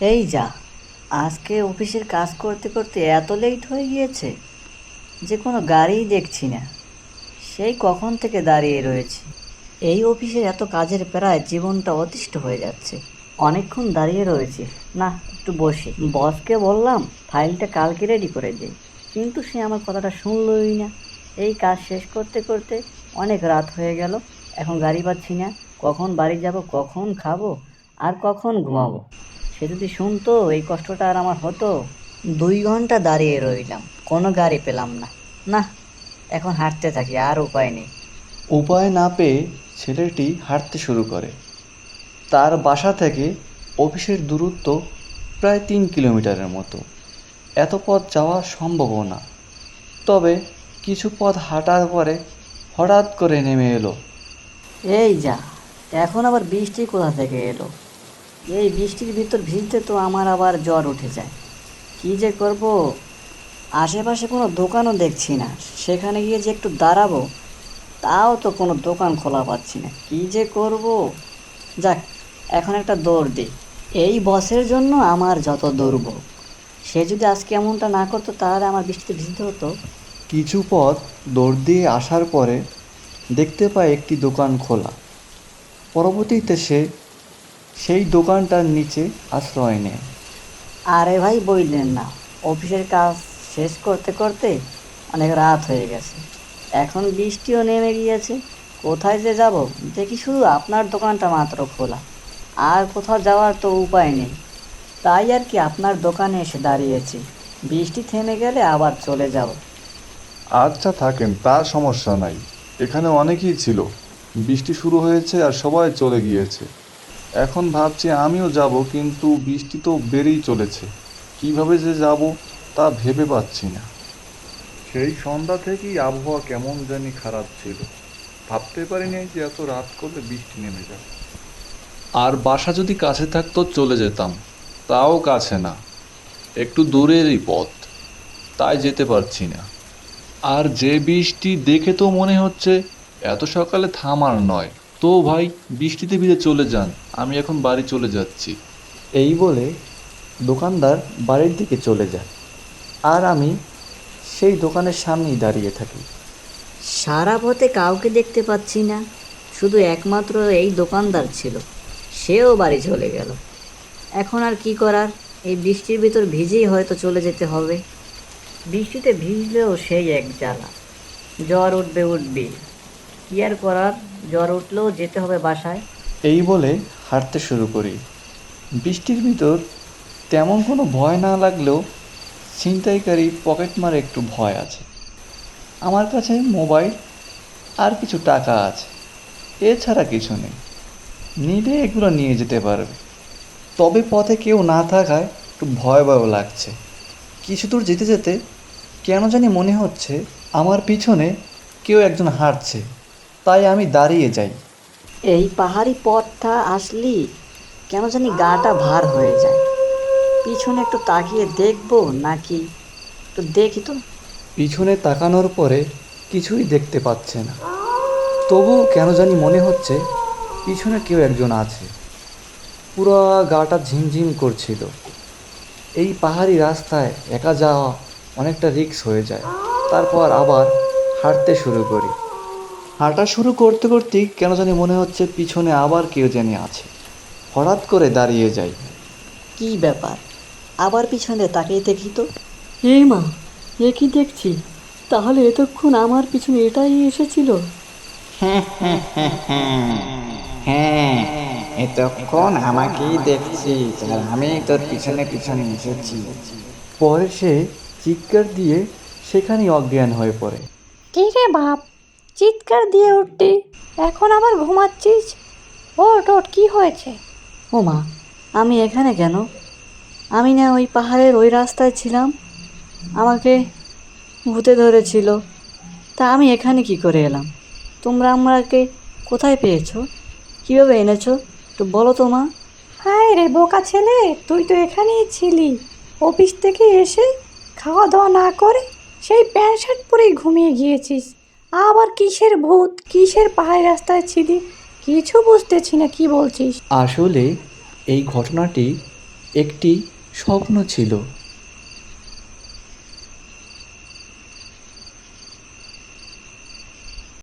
এই যা, আজকে অফিসের কাজ করতে করতে এত লেট হয়ে গিয়েছে যে কোনো গাড়িই দেখছি না। সেই কখন থেকে দাঁড়িয়ে রয়েছি। এই অফিসের এত কাজের প্রায় জীবনটা অতিষ্ঠ হয়ে যাচ্ছে। অনেকক্ষণ দাঁড়িয়ে রয়েছি, না একটু বসি। বসকে বললাম ফাইলটা কালকে রেডি করে দিই, কিন্তু সে আমার কথাটা শুনলই না। এই কাজ শেষ করতে করতে অনেক রাত হয়ে গেল। এখন গাড়ি পাচ্ছি না, কখন বাড়ি যাব, কখন খাবো, আর কখন ঘুমাবো। সে যদি শুনতো এই কষ্টটা আর আমার হতো। 2 ঘন্টা দাঁড়িয়ে রইলাম, কোনো গাড়ি পেলাম না। না, এখন হাঁটতে থাকি, আর উপায় নেই। উপায় না পেয়ে ছেলেটি হাঁটতে শুরু করে। তার বাসা থেকে অফিসের দূরত্ব প্রায় 3 কিলোমিটারের মতো। এত পথ যাওয়া সম্ভবও না। তবে কিছু পথ হাঁটার পরে হঠাৎ করে নেমে এলো। এই যা, এখন আবার বৃষ্টি কোথা থেকে এলো? এই বৃষ্টির ভিতর ভিজতে তো আমার আবার জ্বর উঠে যায়। কি যে করব, আশেপাশে কোনো দোকানও দেখছি না। সেখানে গিয়ে যে একটু দাঁড়াবো, তাও তো কোনো দোকান খোলা পাচ্ছি না। কি যে করব। যাক, এখন একটা দৌড় দিই। এই বসের জন্য আমার যত দুর্ভোগ। সে যদি আজকে এমনটা না করতো তাহলে আমার বৃষ্টিতে ভিজতে হতো। কিছু পথ দৌড় দিয়ে আসার পরে দেখতে পায় একটি দোকান খোলা। পরবর্তীতে সে সেই দোকানটার নিচে আশ্রয় নেয়। আরে ভাই বললেন না, অফিসের কাজ শেষ করতে করতে অনেক রাত হয়ে গেছে। এখন বৃষ্টিও নেমে গিয়েছে। কোথায় যে যাব, দেখি শুধু আপনার দোকানটা মাত্র খোলা। আর কোথাও যাওয়ার তো উপায় নেই। তাই আর কি আপনার দোকানে এসে দাঁড়িয়েছি। বৃষ্টি থেমে গেলে আবার চলে যাব। আচ্ছা থাকেন, তার সমস্যা নাই। এখানে অনেকেই ছিল, বৃষ্টি শুরু হয়েছে আর সবাই চলে গিয়েছে। এখন ভাবছি আমিও যাব, কিন্তু বৃষ্টি তো বেড়েই চলেছে। কিভাবে যে যাব তা ভেবে পাচ্ছি না। সেই সন্ধ্যা থেকেই আবহাওয়া কেমন জানি খারাপ ছিল। ভাবতে পারিনি যে এত রাত করলে বৃষ্টি নেমে যাবে। আর বাসা যদি কাছে থাকতো চলে যেতাম, তাও কাছে না, একটু দূরেরই পথ, তাই যেতে পারছি না। আর যে বৃষ্টি দেখে তো মনে হচ্ছে এত সকালে থামার নয়। তো ভাই, বৃষ্টিতে ভিজে চলে যান, আমি এখন বাড়ি চলে যাচ্ছি। এই বলে দোকানদার বাড়ির দিকে চলে যায়। আর আমি সেই দোকানের সামনেই দাঁড়িয়ে থাকি। সারা পথে কাউকে দেখতে পাচ্ছি না, শুধু একমাত্র এই দোকানদার ছিল। সেও বাড়ি চলে গেল। এখন আর কি করার, এই বৃষ্টির ভিতর ভিজেই হয়তো চলে যেতে হবে। বৃষ্টিতে ভিজলেও সেই এক জ্বালা, জ্বর উঠবে উঠবে। কি আর করার, জ্বর উঠলেও যেতে হবে বাসায়। এই বলে হাঁটতে শুরু করি। বৃষ্টির ভিতর তেমন কোনো ভয় না লাগলেও ছিনতাইকারী পকেটমারে একটু ভয় আছে। আমার কাছে মোবাইল আর কিছু টাকা আছে, এছাড়া কিছু নেই। নিলে এগুলো নিয়ে যেতে পারবে। তবে পথে কেউ না থাকায় একটু ভয় ভয়ও লাগছে। কিছু দূর যেতে যেতে কেন জানি মনে হচ্ছে আমার পিছনে কেউ একজন হাঁটছে। তাই আমি দাঁড়িয়ে যাই। এই পাহাড়ি পথটা আসলি কেন জানি গাটা ভার হয়ে যায়। পিছনে একটু তাকিয়ে দেখবো নাকি, একটু দেখি তো। পিছনে তাকানোর পরে কিছুই দেখতে পাচ্ছে না। তবুও কেন জানি মনে হচ্ছে পিছনে কেউ একজন আছে। পুরো গাটা ঝিমঝিম করছিল। এই পাহাড়ি রাস্তায় একা যাওয়া অনেকটা রিস্ক হয়ে যায়। তারপর আবার হাঁটতে শুরু করি। হাঁটা শুরু করতে করতেই কেন জানি মনে হচ্ছে পিছনে আবার কেউ জানি আছে। হঠাৎ করে দাঁড়িয়ে যাই। কি ব্যাপার, আবার পিছনে তাকিয়ে দেখি তো। এই মা, এ কি দেখছি? তাহলে এতক্ষণ আমার পিছনে এটাই এসেছিল। হ্যাঁ, এতক্ষণ আমাকেই দেখছিস আর আমি তোর পিছনে পিছনে এসেছি। পরে সে চিৎকার দিয়ে সেখানেই অজ্ঞান হয়ে পড়ে। কি রে বাপ, চিৎকার দিয়ে উঠলি, এখন আবার ঘুমাচ্ছিস? ওঠ ওঠ, কি হয়েছে? ও মা, আমি এখানে কেন? আমি না ওই পাহাড়ের ওই রাস্তায় ছিলাম। আমাকে ভূতে ধরেছিল। তা আমি এখানে কি করে এলাম? তোমরা আমাকে কোথায় পেয়েছো? কীভাবে এনেছো একটু বলো তো মা। হায় রে বোকা ছেলে, তুই তো এখানেই ছিলি। অফিস থেকে এসে খাওয়া দাওয়া না করে সেই প্যান্ট শার্ট পরেই ঘুমিয়ে গিয়েছিস। আবার কিসের ভূত, কিসের পাহাড়ি রাস্তায় ছিলি, কিছু বুঝতেছি না কি বলছিস। আসলে এই ঘটনাটি একটি স্বপ্ন ছিল।